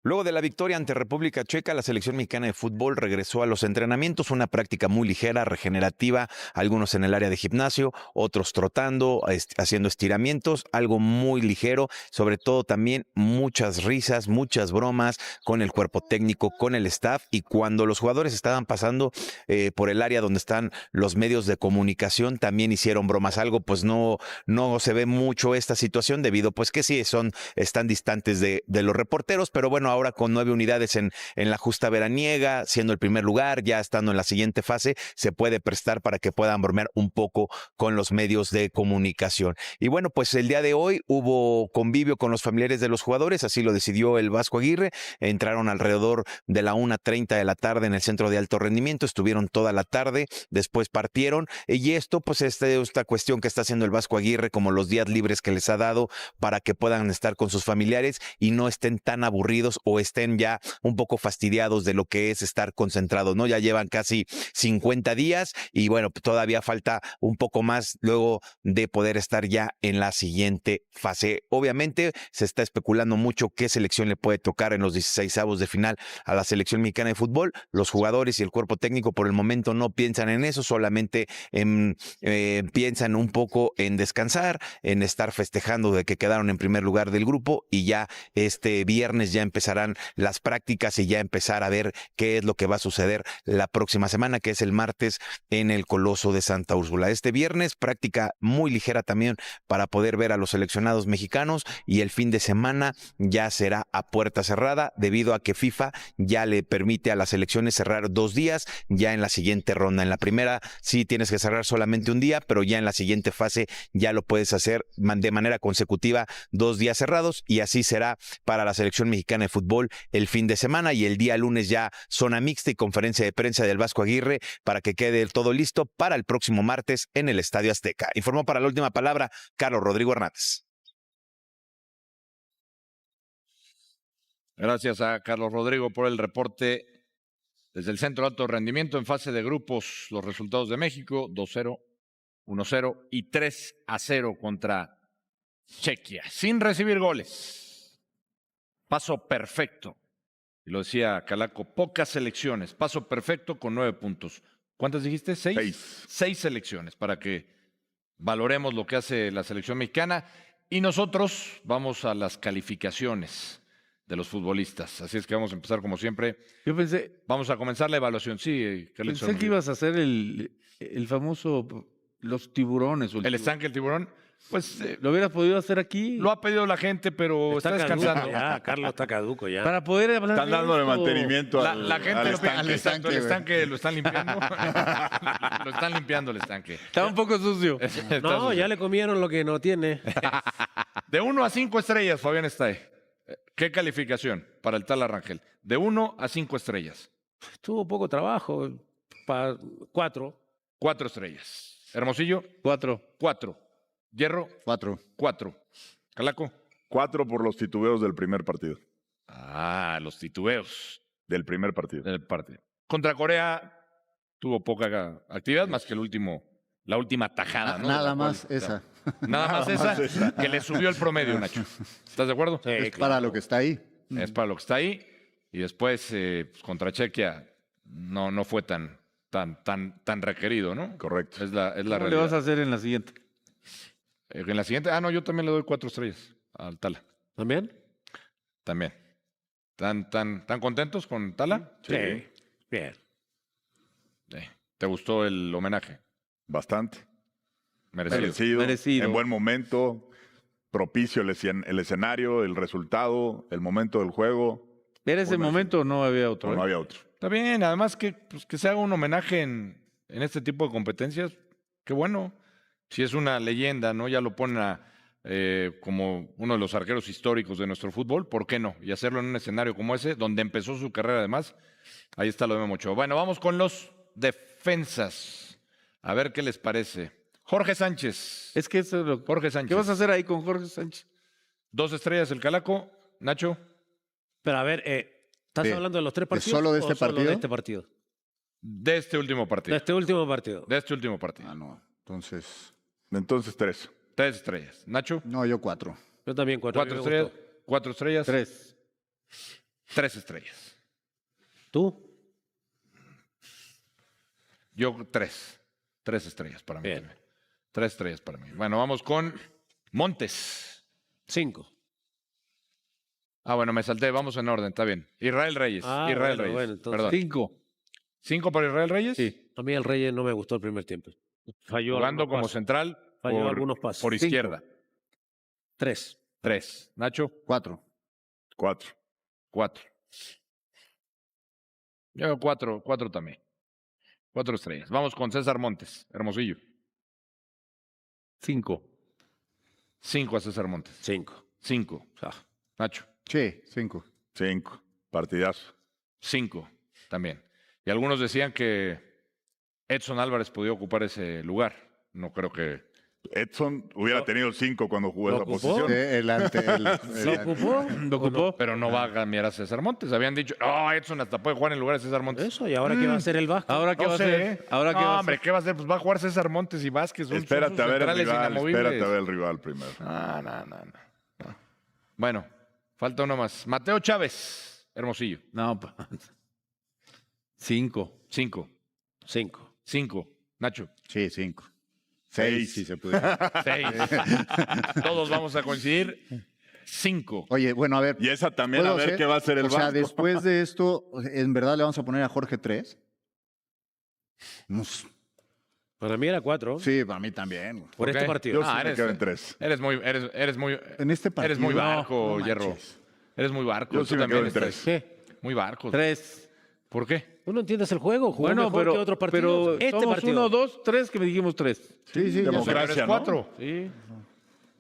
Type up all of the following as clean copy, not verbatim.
Luego de la victoria ante República Checa, la selección mexicana de fútbol regresó a los entrenamientos, una práctica muy ligera, regenerativa, algunos en el área de gimnasio, otros trotando, haciendo estiramientos, algo muy ligero, sobre todo también muchas risas, muchas bromas con el cuerpo técnico, con el staff, y cuando los jugadores estaban pasando por el área donde están los medios de comunicación, también hicieron bromas, algo pues no se ve mucho esta situación debido pues que sí, están distantes de los reporteros, pero bueno, ahora con 9 unidades en la justa veraniega, siendo el primer lugar, ya estando en la siguiente fase, se puede prestar para que puedan bromear un poco con los medios de comunicación. Y bueno, pues el día de hoy hubo convivio con los familiares de los jugadores, así lo decidió el Vasco Aguirre. Entraron alrededor de la 1:30 de la tarde en el centro de alto rendimiento, estuvieron toda la tarde, después partieron, y esto pues esta cuestión que está haciendo el Vasco Aguirre, como los días libres que les ha dado para que puedan estar con sus familiares y no estén tan aburridos o estén ya un poco fastidiados de lo que es estar concentrados, ¿no? Ya llevan casi 50 días y bueno, todavía falta un poco más luego de poder estar ya en la siguiente fase. Obviamente se está especulando mucho qué selección le puede tocar en los 16avos de final a la selección mexicana de fútbol. Los jugadores y el cuerpo técnico por el momento no piensan en eso, solamente piensan un poco en descansar, en estar festejando de que quedaron en primer lugar del grupo, y ya este viernes ya empezarán las prácticas y ya empezar a ver qué es lo que va a suceder la próxima semana, que es el martes en el Coloso de Santa Úrsula. Este viernes práctica muy ligera también para poder ver a los seleccionados mexicanos, y el fin de semana ya será a puerta cerrada debido a que FIFA ya le permite a las selecciones cerrar 2 días ya en la siguiente ronda. En la primera sí tienes que cerrar solamente un día, pero ya en la siguiente fase ya lo puedes hacer de manera consecutiva 2 días cerrados, y así será para la selección mexicana de fútbol el fin de semana, y el día lunes ya zona mixta y conferencia de prensa del Vasco Aguirre para que quede todo listo para el próximo martes en el Estadio Azteca. Informó para La Última Palabra Carlos Rodrigo Hernández. Gracias a Carlos Rodrigo por el reporte desde el Centro de Alto Rendimiento. En fase de grupos, los resultados de México: 2-0, 1-0 y 3-0 contra Chequia, sin recibir goles. Paso perfecto. Y lo decía Calaco, pocas selecciones. Paso perfecto con 9 puntos. ¿Cuántas dijiste? 6. 6 selecciones para que valoremos lo que hace la selección mexicana. Y nosotros vamos a las calificaciones de los futbolistas. Así es que vamos a empezar como siempre. Yo pensé, Vamos a comenzar la evaluación. Sí, Carlitos. pensé que ibas a hacer el famoso, los tiburones. ¿El estanque del tiburón? Pues ¿Lo hubieras podido hacer aquí? lo ha pedido la gente, pero está descansando. Ya, Carlos está caduco ya. Para poder hablar Están de dándole esto. mantenimiento La al gente estanque. exacto, el estanque lo están limpiando. Lo están limpiando el estanque. Está un poco sucio. No, ya le comieron lo que no tiene. De 1 a 5 estrellas, Fabián está ahí. ¿Qué calificación para el tal Arrangel? De 1 a 5 estrellas. Tuvo poco trabajo. 4. 4 estrellas. Hermosillo, 4. 4. Hierro, 4. 4. Calaco. 4 por los titubeos del primer partido. Ah, los titubeos Del primer partido. del partido. Contra Corea tuvo poca actividad, más que la última tajada, ¿no? Nada De la más cual- esa. Nada más esa, que le subió el promedio, Nacho. ¿Estás de acuerdo? Sí, Es para lo que está ahí. Es para lo que está ahí. Y después, pues, contra Chequia, no fue tan requerido, ¿no? Correcto. Es la ¿Cómo le realidad. vas a hacer en la siguiente? En la siguiente, no, yo también le doy 4 estrellas al Tala. ¿También? También. ¿Tan contentos con Tala? Sí. Bien. ¿Te gustó el homenaje? Bastante. Merecido. Merecido. En buen momento. Propicio el escenario, el resultado, el momento del juego. ¿Era ese Bueno, momento o no había otro? O no había otro. Está bien, además que se haga un homenaje en este tipo de competencias, qué bueno. Si es una leyenda, ¿no? Ya lo ponen como uno de los arqueros históricos de nuestro fútbol, ¿por qué no? Y hacerlo en un escenario como ese, donde empezó su carrera además. Ahí está lo de Memo Ochoa. Bueno, vamos con los defensas. A ver qué les parece. Jorge Sánchez. Es que eso es lo... Jorge Sánchez. ¿Qué vas a hacer ahí con Jorge Sánchez? 2 estrellas el Calaco. Nacho. Pero a ver, ¿estás De- hablando de los 3 de partidos? solo de o este solo partido? de este partido? De este último partido. De este último partido. De este último partido. Ah, no. Entonces. Entonces 3. 3 estrellas. Nacho. No, yo 4. Yo también 4. 4 estrellas. 4 estrellas. 3. 3 estrellas. ¿Tú? Yo 3. 3 estrellas para mí. Bien. También. 3 estrellas para mí. Bueno, vamos con Montes. 5. Ah, bueno, me salté. Vamos en orden, está bien. Israel Reyes. Israel Reyes. Bueno, entonces, Perdón. 5. 5 para Israel Reyes. Sí. a mí el Reyes no me gustó el primer tiempo. Falló Jugando algunos como pasos. central Falló algunos pasos. por 5. izquierda. 3. 3. Nacho. 4. 4. 4. Yo 4 también. 4 estrellas. Vamos con César Montes. Hermosillo. 5. 5 a César Montes. 5. 5. Nacho. Sí, 5. 5. Partidazo. 5 también. Y algunos decían que Edson Álvarez podía ocupar ese lugar. No creo que... Edson hubiera tenido 5 cuando jugó ¿Lo esa ocupó? posición. ¿Lo ocupó? ¿Lo ocupó? Pero no va a cambiar a César Montes. Habían dicho, no, Edson hasta puede jugar en lugar de César Montes. Eso, ¿y ahora qué va a hacer el Vasco? ¿Ahora qué No va a sé, hacer? ¿Ahora qué no, va a hombre, hacer? ¿qué va a hacer? Pues va a jugar César Montes y Vázquez. Son Espérate sus a ver el centrales rival. inamovibles. Espérate a ver el rival primero. No. Bueno, falta uno más. Mateo Chávez, Hermosillo. No, 5. 5. 5. 5. Nacho. Sí, 5. 6. 6, si se puede. 6. Todos vamos a coincidir. 5. Oye, bueno, a ver. Y esa también, ¿puedo a ver hacer? qué va a hacer el O sea, Vasco. después de esto, ¿en verdad le vamos a poner a Jorge 3? Para mí era 4. Sí, para mí también. Por ¿Por este qué? partido. Yo sí me quedo en 3. Eres muy, En este partido. eres muy barco, no Hierro. manches. Eres muy barco. Yo Tú sí me también quedo en estás- 3. ¿Qué? Muy barco. 3. ¿Por qué? ¿Tú no entiendes el juego? Jugó Bueno, mejor que otros partidos. pero somos partido. 1, 2, 3 que me dijimos 3. Sí, sí, ya sé. Democracia, ¿no? 4. Sí.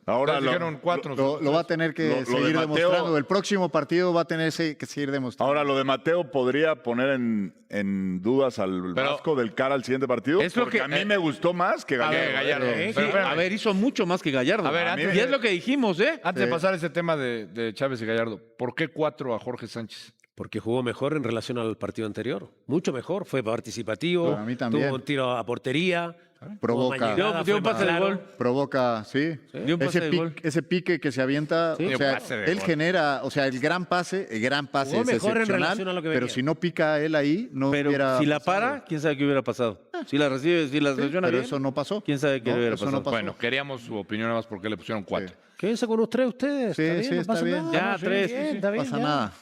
Ahora Ustedes dijeron 4. Lo va a tener que Lo de seguir Mateo- demostrando. El próximo partido va a tener que seguir demostrando. Ahora, lo de Mateo podría poner en dudas al Pero- Vasco del cara al siguiente partido. Es lo porque que- a mí me gustó más que Gallardo. Gallardo. Sí, Pero espérame. a ver, hizo mucho más que Gallardo. A ver, antes y de- es lo que dijimos, ¿eh? Antes de pasar ese tema de Chávez y Gallardo, ¿por qué 4 a Jorge Sánchez? Porque jugó mejor en relación al partido anterior. Mucho mejor. Fue participativo. Para mí también. Tuvo un tiro a portería. Provoca. tuvo mañanada, Dio fue un pase de claro. gol. Provoca, sí. Dio un pase de gol. Ese pique que se avienta, Sí. o Dio sea, pase de él gol. genera, o sea, el gran pase Jugó es mejor en excepcional, relación a lo que pero venía. si no pica él ahí, no Pero hubiera si la pasado. para, quién sabe qué hubiera pasado. Si la recibe, si la Sí, selecciona pero bien, eso no pasó. quién sabe qué No, hubiera eso pasado. no pasó. Bueno, queríamos su opinión nada más porque le pusieron 4. Sí. Quédense con ustedes. Sí, sí, no está pasa bien. nada. Ya, Sí, 3, bien, sí, sí. está No bien, pasa ya. nada.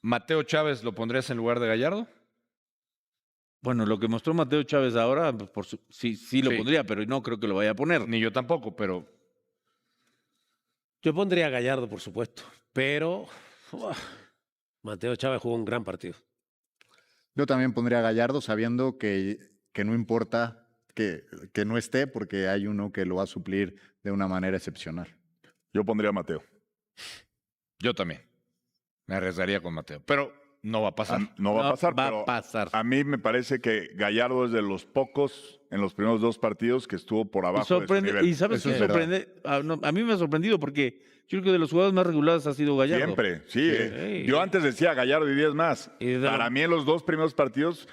¿Mateo Chávez lo pondrías en lugar de Gallardo? Bueno, lo que mostró Mateo Chávez ahora, sí lo Sí. pondría, pero no creo que lo vaya a poner. Ni yo tampoco, pero Yo pondría a Gallardo, por supuesto. Pero Mateo Chávez jugó un gran partido. Yo también pondría a Gallardo sabiendo que no importa que no esté porque hay uno que lo va a suplir de una manera excepcional. Yo pondría a Mateo. yo también. Me arriesgaría con Mateo. Pero no va a pasar. No va a pasar, va pero a pasar. a mí me parece que Gallardo es de los pocos en los primeros 2 partidos que estuvo por Y abajo de su sorprende, nivel. y sabes Eso qué es verdad. sorprende, a mí me ha sorprendido porque yo creo que de los jugadores más regulares ha sido Gallardo. Siempre, sí. Yo antes decía Gallardo y 10 más. Y de Para lo- mí en los 2 primeros partidos,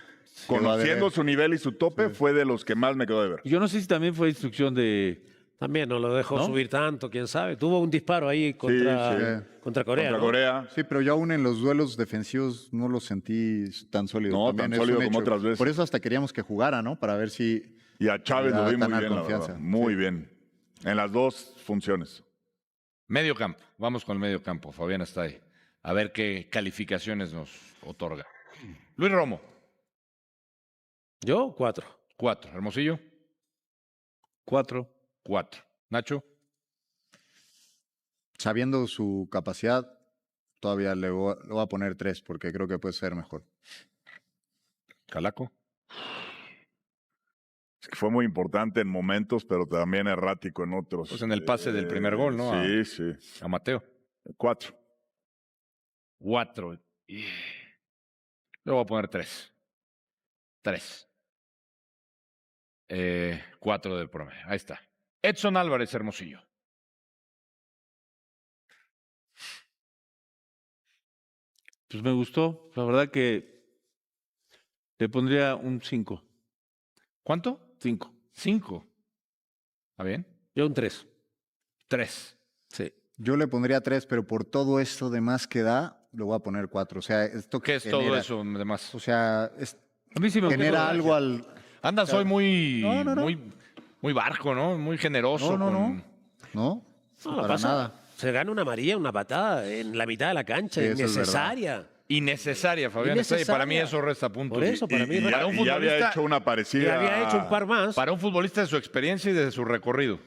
Quedó a conociendo deber. su nivel y su tope, fue de los que más me quedó de ver. Yo no sé si también fue instrucción de... También no lo dejó ¿No? subir tanto, quién sabe. Tuvo un disparo ahí contra, sí. contra Corea. Contra ¿no? Corea. Sí, pero yo aún en los duelos defensivos no lo sentí tan sólido. No, También tan es sólido un como hecho. otras veces. Por eso hasta queríamos que jugara, ¿no? Para ver si... Y a Chávez Le lo da vi muy tan bien, la confianza. verdad. Muy Sí. bien. En las 2 funciones. Medio campo. Vamos con el medio campo. Fabián está ahí. A ver qué calificaciones nos otorga. Luis Romo, Yo, 4. 4. Hermosillo, 4. 4. Nacho, Sabiendo su capacidad, todavía le voy a poner 3 porque creo que puede ser mejor. Calaco, Es que fue muy importante en momentos, pero también errático en otros. Pues en el pase del primer gol, ¿no? Sí, sí. a Mateo. 4. 4. Yo voy a poner 3. 3. 4 de promedio. Ahí está. Edson Álvarez, Hermosillo. Pues me gustó. La verdad que le pondría un 5. ¿Cuánto? 5. 5. ¿Está bien? Yo un 3. 3. Sí. Yo le pondría 3, pero por todo esto de más que da, le voy a poner 4. O sea, esto ¿Qué es todo eso, además? O sea, A mí sí me gustó genera la algo al... Andas hoy muy, No. muy barco, ¿no? Muy generoso. No, No, para pasa. nada. Se gana una amarilla, una patada en la mitad de la cancha, Sí, eso es innecesaria. Innecesaria, Fabián. Innecesaria. Para mí eso resta puntos. Por eso, para mí Y para un ya había futbolista- hecho una Y parecida. había hecho un par más. Para un futbolista de su experiencia y de su recorrido.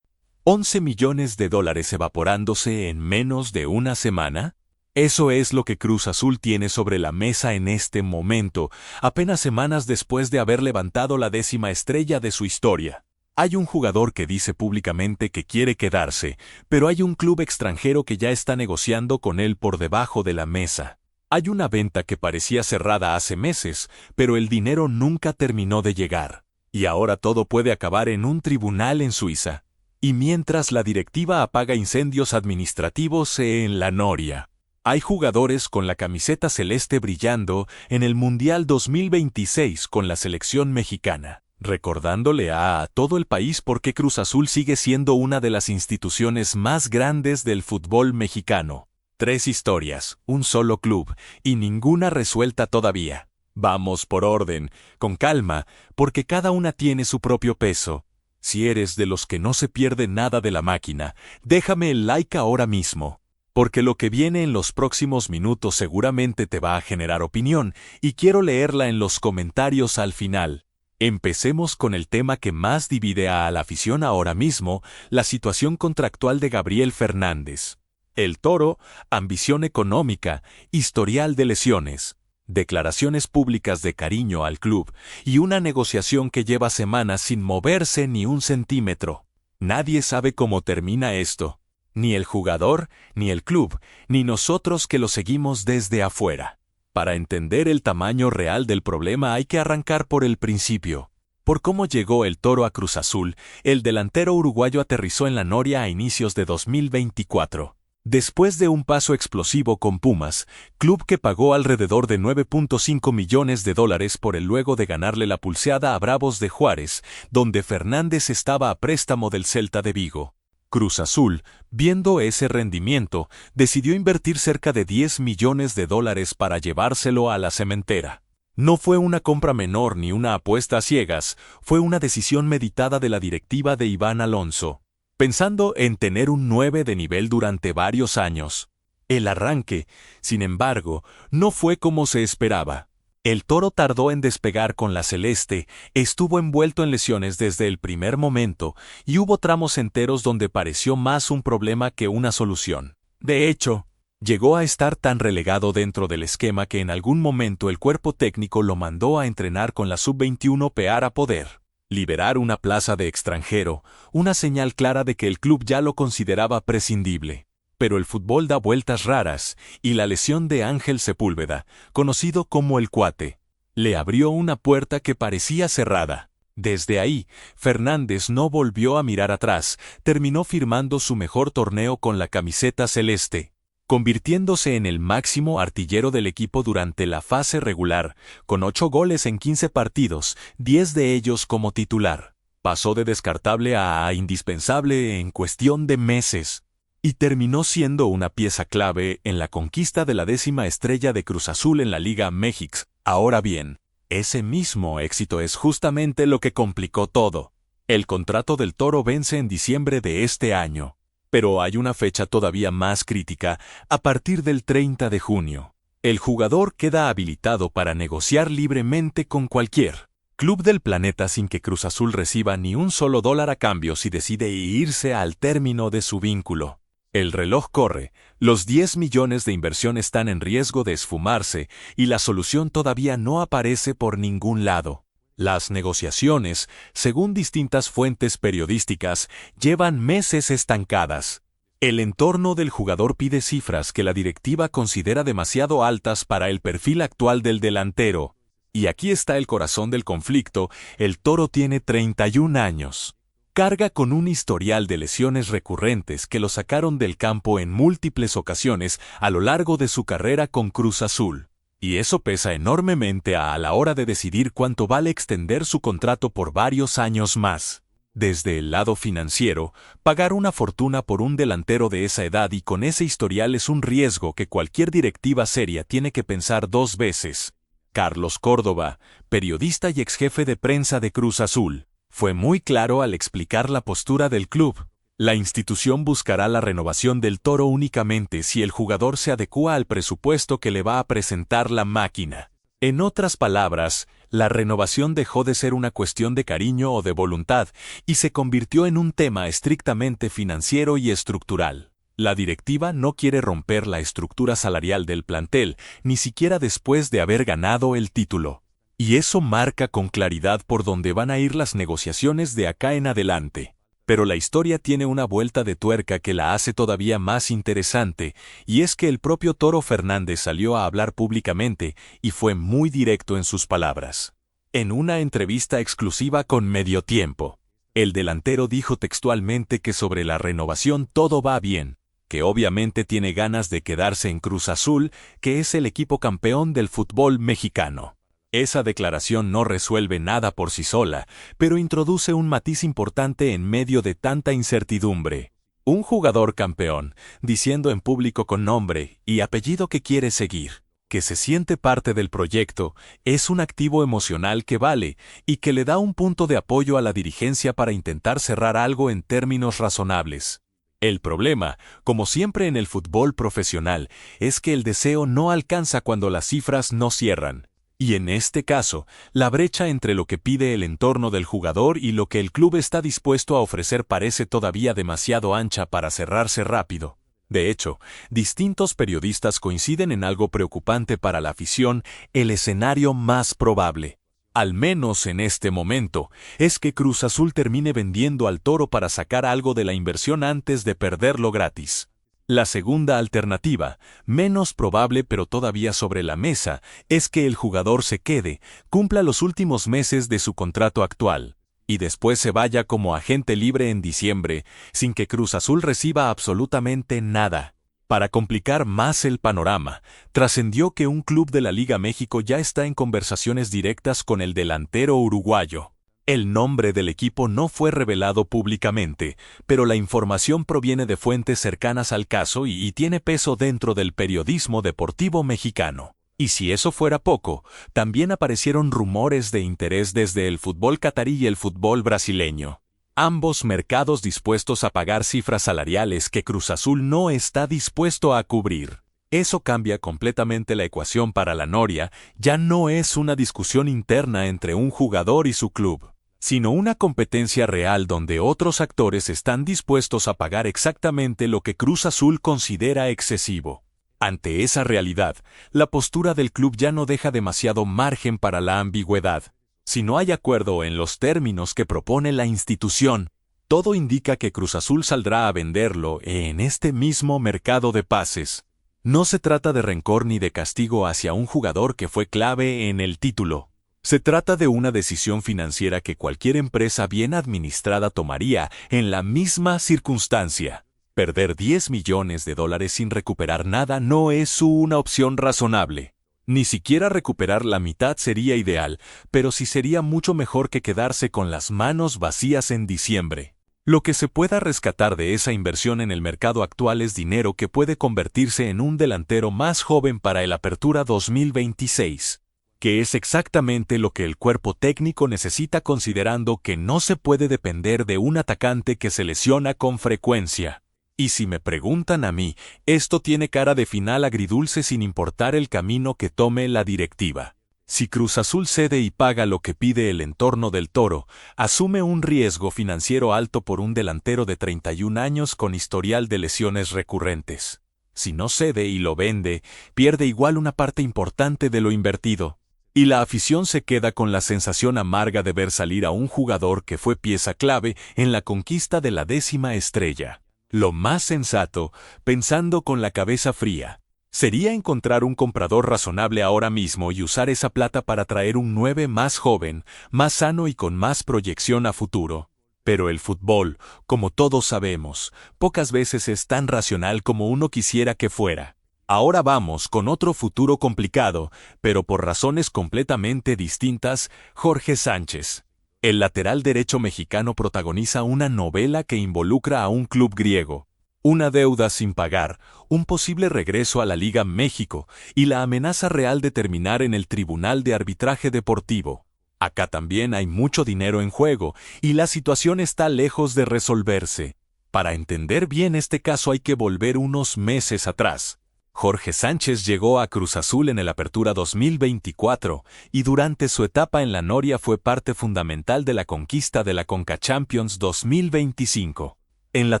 11 millones de dólares evaporándose en menos de una semana. Eso es lo que Cruz Azul tiene sobre la mesa en este momento, apenas semanas después de haber levantado la 10ª estrella de su historia. Hay un jugador que dice públicamente que quiere quedarse, pero hay un club extranjero que ya está negociando con él por debajo de la mesa. Hay una venta que parecía cerrada hace meses, pero el dinero nunca terminó de llegar. Y ahora todo puede acabar en un tribunal en Suiza. Y mientras la directiva apaga incendios administrativos en la Noria. Hay jugadores con la camiseta celeste brillando en el Mundial 2026 con la selección mexicana, recordándole a todo el país por qué Cruz Azul sigue siendo una de las instituciones más grandes del fútbol mexicano. 3 historias, un solo club, y ninguna resuelta todavía. Vamos por orden, con calma, porque cada una tiene su propio peso. Si eres de los que no se pierde nada de la máquina, déjame el like ahora mismo. Porque lo que viene en los próximos minutos seguramente te va a generar opinión, y quiero leerla en los comentarios al final. Empecemos con el tema que más divide a la afición ahora mismo, la situación contractual de Gabriel Fernández. El Toro, ambición económica, historial de lesiones, declaraciones públicas de cariño al club y una negociación que lleva semanas sin moverse ni un centímetro. Nadie sabe cómo termina esto. Ni el jugador, ni el club, ni nosotros que lo seguimos desde afuera. Para entender el tamaño real del problema hay que arrancar por el principio. Por cómo llegó el Toro a Cruz Azul, el delantero uruguayo aterrizó en la Noria a inicios de 2024. Después de un paso explosivo con Pumas, club que pagó alrededor de 9.5 millones de dólares por el luego de ganarle la pulseada a Bravos de Juárez, donde Fernández estaba a préstamo del Celta de Vigo. Cruz Azul, viendo ese rendimiento, decidió invertir cerca de 10 millones de dólares para llevárselo a la cementera. No fue una compra menor ni una apuesta a ciegas, fue una decisión meditada de la directiva de Iván Alonso, pensando en tener un 9 de nivel durante varios años. El arranque, sin embargo, no fue como se esperaba. El Toro tardó en despegar con la celeste, estuvo envuelto en lesiones desde el primer momento y hubo tramos enteros donde pareció más un problema que una solución. De hecho, llegó a estar tan relegado dentro del esquema que en algún momento el cuerpo técnico lo mandó a entrenar con la sub-21 para poder liberar una plaza de extranjero, una señal clara de que el club ya lo consideraba prescindible. Pero el fútbol da vueltas raras, y la lesión de Ángel Sepúlveda, conocido como el Cuate, le abrió una puerta que parecía cerrada. Desde ahí, Fernández no volvió a mirar atrás, terminó firmando su mejor torneo con la camiseta celeste, convirtiéndose en el máximo artillero del equipo durante la fase regular, con 8 goles en 15 partidos, 10 de ellos como titular. Pasó de descartable a indispensable en cuestión de meses. Y terminó siendo una pieza clave en la conquista de la 10ª estrella de Cruz Azul en la Liga MX. Ahora bien, ese mismo éxito es justamente lo que complicó todo. El contrato del Toro vence en diciembre de este año. Pero hay una fecha todavía más crítica, a partir del 30 de junio. El jugador queda habilitado para negociar libremente con cualquier club del planeta sin que Cruz Azul reciba ni un solo dólar a cambio si decide irse al término de su vínculo. El reloj corre, los 10 millones de inversión están en riesgo de esfumarse y la solución todavía no aparece por ningún lado. Las negociaciones, según distintas fuentes periodísticas, llevan meses estancadas. El entorno del jugador pide cifras que la directiva considera demasiado altas para el perfil actual del delantero. Y aquí está el corazón del conflicto, el Toro tiene 31 años. Carga con un historial de lesiones recurrentes que lo sacaron del campo en múltiples ocasiones a lo largo de su carrera con Cruz Azul. Y eso pesa enormemente a la hora de decidir cuánto vale extender su contrato por varios años más. Desde el lado financiero, pagar una fortuna por un delantero de esa edad y con ese historial es un riesgo que cualquier directiva seria tiene que pensar 2 veces. Carlos Córdoba, periodista y exjefe de prensa de Cruz Azul, fue muy claro al explicar la postura del club. La institución buscará la renovación del Toro únicamente si el jugador se adecúa al presupuesto que le va a presentar la máquina. En otras palabras, la renovación dejó de ser una cuestión de cariño o de voluntad y se convirtió en un tema estrictamente financiero y estructural. La directiva no quiere romper la estructura salarial del plantel, ni siquiera después de haber ganado el título. Y eso marca con claridad por dónde van a ir las negociaciones de acá en adelante. Pero la historia tiene una vuelta de tuerca que la hace todavía más interesante, y es que el propio Toro Fernández salió a hablar públicamente y fue muy directo en sus palabras. En una entrevista exclusiva con Medio Tiempo, el delantero dijo textualmente que sobre la renovación todo va bien, que obviamente tiene ganas de quedarse en Cruz Azul, que es el equipo campeón del fútbol mexicano. Esa declaración no resuelve nada por sí sola, pero introduce un matiz importante en medio de tanta incertidumbre. Un jugador campeón, diciendo en público con nombre y apellido que quiere seguir, que se siente parte del proyecto, es un activo emocional que vale y que le da un punto de apoyo a la dirigencia para intentar cerrar algo en términos razonables. El problema, como siempre en el fútbol profesional, es que el deseo no alcanza cuando las cifras no cierran. Y en este caso, la brecha entre lo que pide el entorno del jugador y lo que el club está dispuesto a ofrecer parece todavía demasiado ancha para cerrarse rápido. De hecho, distintos periodistas coinciden en algo preocupante para la afición: el escenario más probable, al menos en este momento, es que Cruz Azul termine vendiendo al Toro para sacar algo de la inversión antes de perderlo gratis. La segunda alternativa, menos probable pero todavía sobre la mesa, es que el jugador se quede, cumpla los últimos meses de su contrato actual, y después se vaya como agente libre en diciembre, sin que Cruz Azul reciba absolutamente nada. Para complicar más el panorama, trascendió que un club de la Liga México ya está en conversaciones directas con el delantero uruguayo. El nombre del equipo no fue revelado públicamente, pero la información proviene de fuentes cercanas al caso y tiene peso dentro del periodismo deportivo mexicano. Y si eso fuera poco, también aparecieron rumores de interés desde el fútbol catarí y el fútbol brasileño. Ambos mercados dispuestos a pagar cifras salariales que Cruz Azul no está dispuesto a cubrir. Eso cambia completamente la ecuación para la Noria. Ya no es una discusión interna entre un jugador y su club, sino una competencia real donde otros actores están dispuestos a pagar exactamente lo que Cruz Azul considera excesivo. Ante esa realidad, la postura del club ya no deja demasiado margen para la ambigüedad. Si no hay acuerdo en los términos que propone la institución, todo indica que Cruz Azul saldrá a venderlo en este mismo mercado de pases. No se trata de rencor ni de castigo hacia un jugador que fue clave en el título. Se trata de una decisión financiera que cualquier empresa bien administrada tomaría en la misma circunstancia. Perder $10 millones sin recuperar nada no es una opción razonable. Ni siquiera recuperar la mitad sería ideal, pero sí sería mucho mejor que quedarse con las manos vacías en diciembre. Lo que se pueda rescatar de esa inversión en el mercado actual es dinero que puede convertirse en un delantero más joven para el Apertura 2026. Que es exactamente lo que el cuerpo técnico necesita, considerando que no se puede depender de un atacante que se lesiona con frecuencia. Y si me preguntan a mí, esto tiene cara de final agridulce sin importar el camino que tome la directiva. Si Cruz Azul cede y paga lo que pide el entorno del Toro, asume un riesgo financiero alto por un delantero de 31 años con historial de lesiones recurrentes. Si no cede y lo vende, pierde igual una parte importante de lo invertido. Y la afición se queda con la sensación amarga de ver salir a un jugador que fue pieza clave en la conquista de la 10ª estrella. Lo más sensato, pensando con la cabeza fría, sería encontrar un comprador razonable ahora mismo y usar esa plata para traer un 9 más joven, más sano y con más proyección a futuro. Pero el fútbol, como todos sabemos, pocas veces es tan racional como uno quisiera que fuera. Ahora vamos con otro futuro complicado, pero por razones completamente distintas: Jorge Sánchez. El lateral derecho mexicano protagoniza una novela que involucra a un club griego, una deuda sin pagar, un posible regreso a la Liga México y la amenaza real de terminar en el Tribunal de Arbitraje Deportivo. Acá también hay mucho dinero en juego y la situación está lejos de resolverse. Para entender bien este caso hay que volver unos meses atrás. Jorge Sánchez llegó a Cruz Azul en el Apertura 2024 y durante su etapa en la Noria fue parte fundamental de la conquista de la CONCACHAMPIONS 2025. En la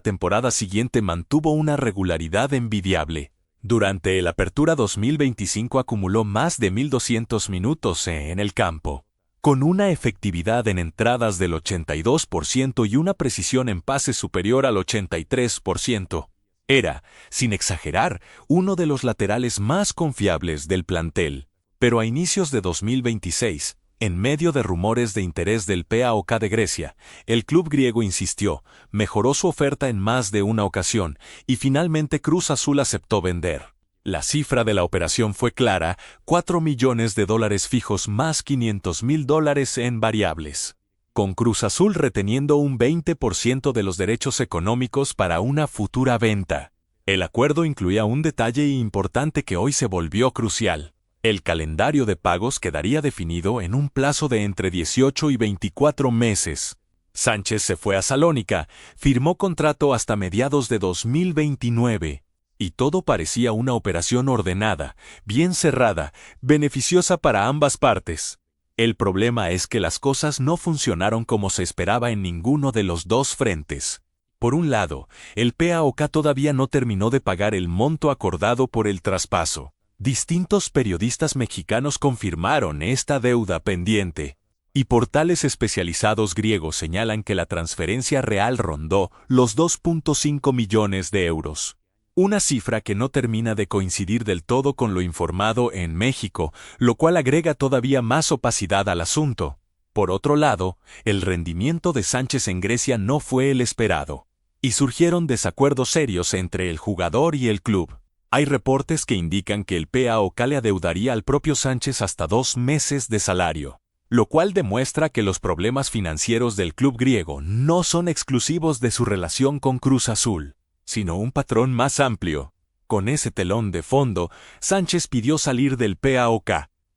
temporada siguiente mantuvo una regularidad envidiable. Durante el Apertura 2025 acumuló más de 1,200 minutos en el campo, con una efectividad en entradas del 82% y una precisión en pases superior al 83%. Era, sin exagerar, uno de los laterales más confiables del plantel. Pero a inicios de 2026, en medio de rumores de interés del PAOK de Grecia, el club griego insistió, mejoró su oferta en más de una ocasión y finalmente Cruz Azul aceptó vender. La cifra de la operación fue clara, $4 millones fijos más $500,000 en variables, con Cruz Azul reteniendo un 20% de los derechos económicos para una futura venta. El acuerdo incluía un detalle importante que hoy se volvió crucial. El calendario de pagos quedaría definido en un plazo de entre 18 y 24 meses. Sánchez se fue a Salónica, firmó contrato hasta mediados de 2029. Y todo parecía una operación ordenada, bien cerrada, beneficiosa para ambas partes. El problema es que las cosas no funcionaron como se esperaba en ninguno de los dos frentes. Por un lado, el PAOK todavía no terminó de pagar el monto acordado por el traspaso. Distintos periodistas mexicanos confirmaron esta deuda pendiente, y portales especializados griegos señalan que la transferencia real rondó los 2.5 millones de euros. Una cifra que no termina de coincidir del todo con lo informado en México, lo cual agrega todavía más opacidad al asunto. Por otro lado, el rendimiento de Sánchez en Grecia no fue el esperado, y surgieron desacuerdos serios entre el jugador y el club. Hay reportes que indican que el PAOK le adeudaría al propio Sánchez hasta 2 meses de salario, lo cual demuestra que los problemas financieros del club griego no son exclusivos de su relación con Cruz Azul, sino un patrón más amplio. Con ese telón de fondo, Sánchez pidió salir del PAOK,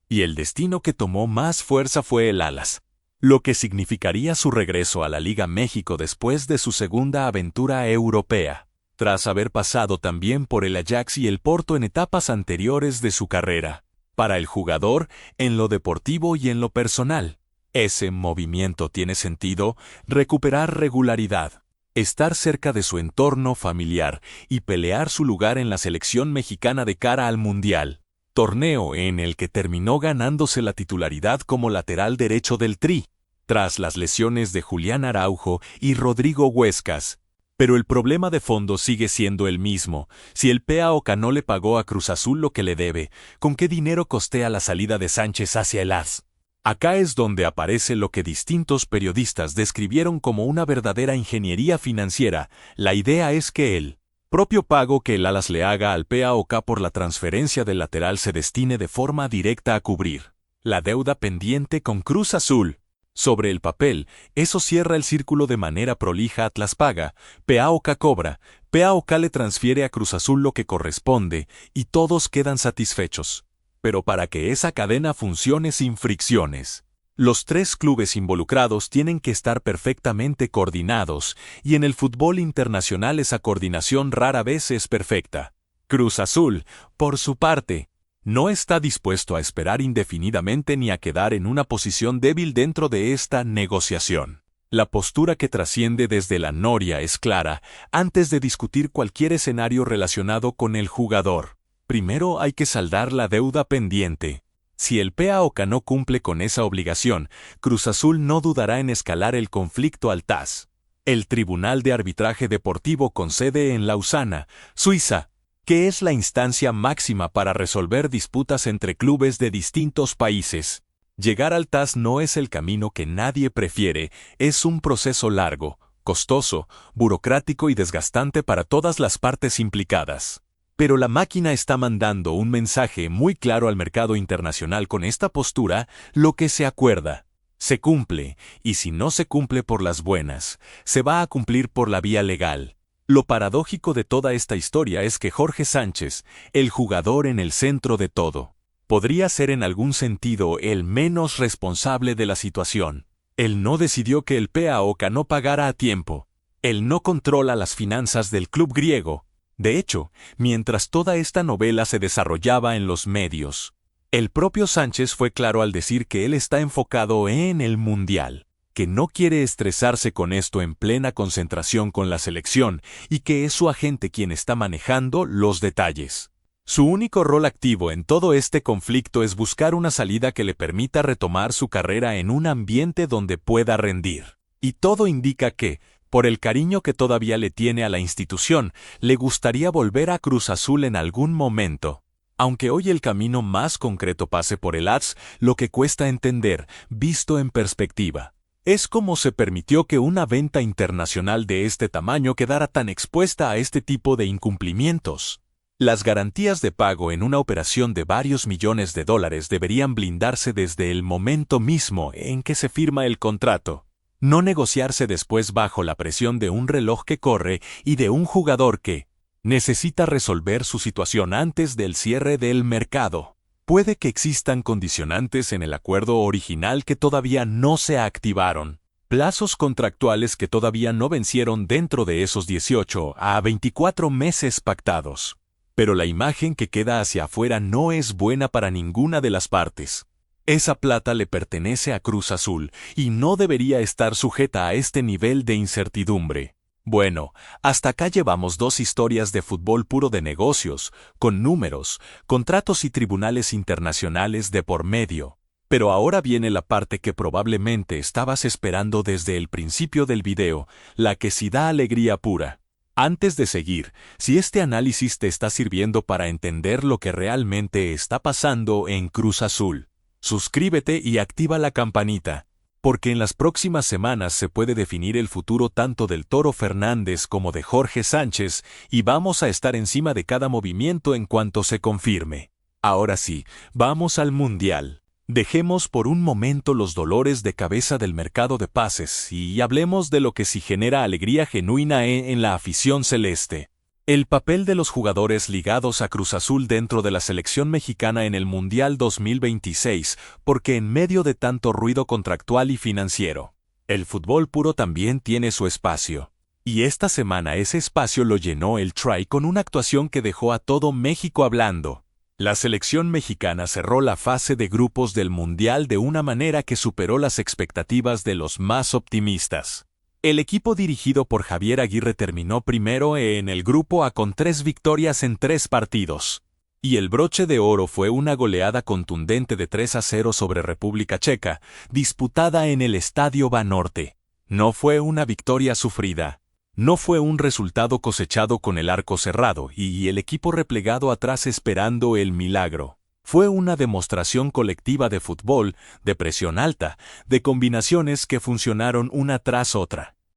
y el destino que tomó más fuerza fue el Alas, lo que significaría su regreso a la Liga México después de su segunda aventura europea, tras haber pasado también por el Ajax y el Porto en etapas anteriores de su carrera. Para el jugador, en lo deportivo y en lo personal, ese movimiento tiene sentido: recuperar regularidad, estar cerca de su entorno familiar y pelear su lugar en la selección mexicana de cara al Mundial, torneo en el que terminó ganándose la titularidad como lateral derecho del Tri, tras las lesiones de Julián Araujo y Rodrigo Huescas. Pero el problema de fondo sigue siendo el mismo. Si el PAOK no le pagó a Cruz Azul lo que le debe, ¿con qué dinero costea la salida de Sánchez hacia el AS? Acá es donde aparece lo que distintos periodistas describieron como una verdadera ingeniería financiera. La idea es que el propio pago que el Alas le haga al PAOK por la transferencia del lateral se destine de forma directa a cubrir la deuda pendiente con Cruz Azul. Sobre el papel, eso cierra el círculo de manera prolija. Atlas paga, PAOK cobra, PAOK le transfiere a Cruz Azul lo que corresponde y todos quedan satisfechos. Pero para que esa cadena funcione sin fricciones, los 3 clubes involucrados tienen que estar perfectamente coordinados, y en el fútbol internacional esa coordinación rara vez es perfecta. Cruz Azul, por su parte, no está dispuesto a esperar indefinidamente ni a quedar en una posición débil dentro de esta negociación. La postura que trasciende desde la Noria es clara: antes de discutir cualquier escenario relacionado con el jugador, primero hay que saldar la deuda pendiente. Si el PAOK no cumple con esa obligación, Cruz Azul no dudará en escalar el conflicto al TAS, el Tribunal de Arbitraje Deportivo con sede en Lausana, Suiza, que es la instancia máxima para resolver disputas entre clubes de distintos países. Llegar al TAS no es el camino que nadie prefiere, es un proceso largo, costoso, burocrático y desgastante para todas las partes implicadas. Pero la máquina está mandando un mensaje muy claro al mercado internacional con esta postura: lo que se acuerda, Se cumple, y si no se cumple por las buenas, se va a cumplir por la vía legal. Lo paradójico de toda esta historia es que Jorge Sánchez, el jugador en el centro de todo, podría ser en algún sentido el menos responsable de la situación. Él no decidió que el PAOK no pagara a tiempo. Él no controla las finanzas del club griego. De hecho, mientras toda esta novela se desarrollaba en los medios, el propio Sánchez fue claro al decir que él está enfocado en el Mundial, que no quiere estresarse con esto en plena concentración con la selección y que es su agente quien está manejando los detalles. Su único rol activo en todo este conflicto es buscar una salida que le permita retomar su carrera en un ambiente donde pueda rendir. Y todo indica que, por el cariño que todavía le tiene a la institución, le gustaría volver a Cruz Azul en algún momento. Aunque hoy el camino más concreto pase por el ATS, lo que cuesta entender, visto en perspectiva, es cómo se permitió que una venta internacional de este tamaño quedara tan expuesta a este tipo de incumplimientos. Las garantías de pago en una operación de varios millones de dólares deberían blindarse desde el momento mismo en que se firma el contrato, no negociarse después bajo la presión de un reloj que corre y de un jugador que necesita resolver su situación antes del cierre del mercado. Puede que existan condicionantes en el acuerdo original que todavía no se activaron, plazos contractuales que todavía no vencieron dentro de esos 18 a 24 meses pactados. Pero la imagen que queda hacia afuera no es buena para ninguna de las partes. Esa plata le pertenece a Cruz Azul y no debería estar sujeta a este nivel de incertidumbre. Bueno, hasta acá llevamos 2 historias de fútbol puro de negocios, con números, contratos y tribunales internacionales de por medio. Pero ahora viene la parte que probablemente estabas esperando desde el principio del video, la que sí da alegría pura. Antes de seguir, si este análisis te está sirviendo para entender lo que realmente está pasando en Cruz Azul, suscríbete y activa la campanita, porque en las próximas semanas se puede definir el futuro tanto del Toro Fernández como de Jorge Sánchez y vamos a estar encima de cada movimiento en cuanto se confirme. Ahora sí, vamos al Mundial. Dejemos por un momento los dolores de cabeza del mercado de pases y hablemos de lo que sí genera alegría genuina en la afición celeste. El papel de los jugadores ligados a Cruz Azul dentro de la selección mexicana en el Mundial 2026, porque en medio de tanto ruido contractual y financiero, el fútbol puro también tiene su espacio. Y esta semana ese espacio lo llenó el Tri con una actuación que dejó a todo México hablando. La selección mexicana cerró la fase de grupos del Mundial de una manera que superó las expectativas de los más optimistas. El equipo dirigido por Javier Aguirre terminó primero en el grupo A con 3 victorias en 3 partidos. Y el broche de oro fue una goleada contundente de 3-0 sobre República Checa, disputada en el Estadio Banorte. No fue una victoria sufrida. No fue un resultado cosechado con el arco cerrado y el equipo replegado atrás esperando el milagro. Fue una demostración colectiva de fútbol, de presión alta, de combinaciones que funcionaron una tras otra.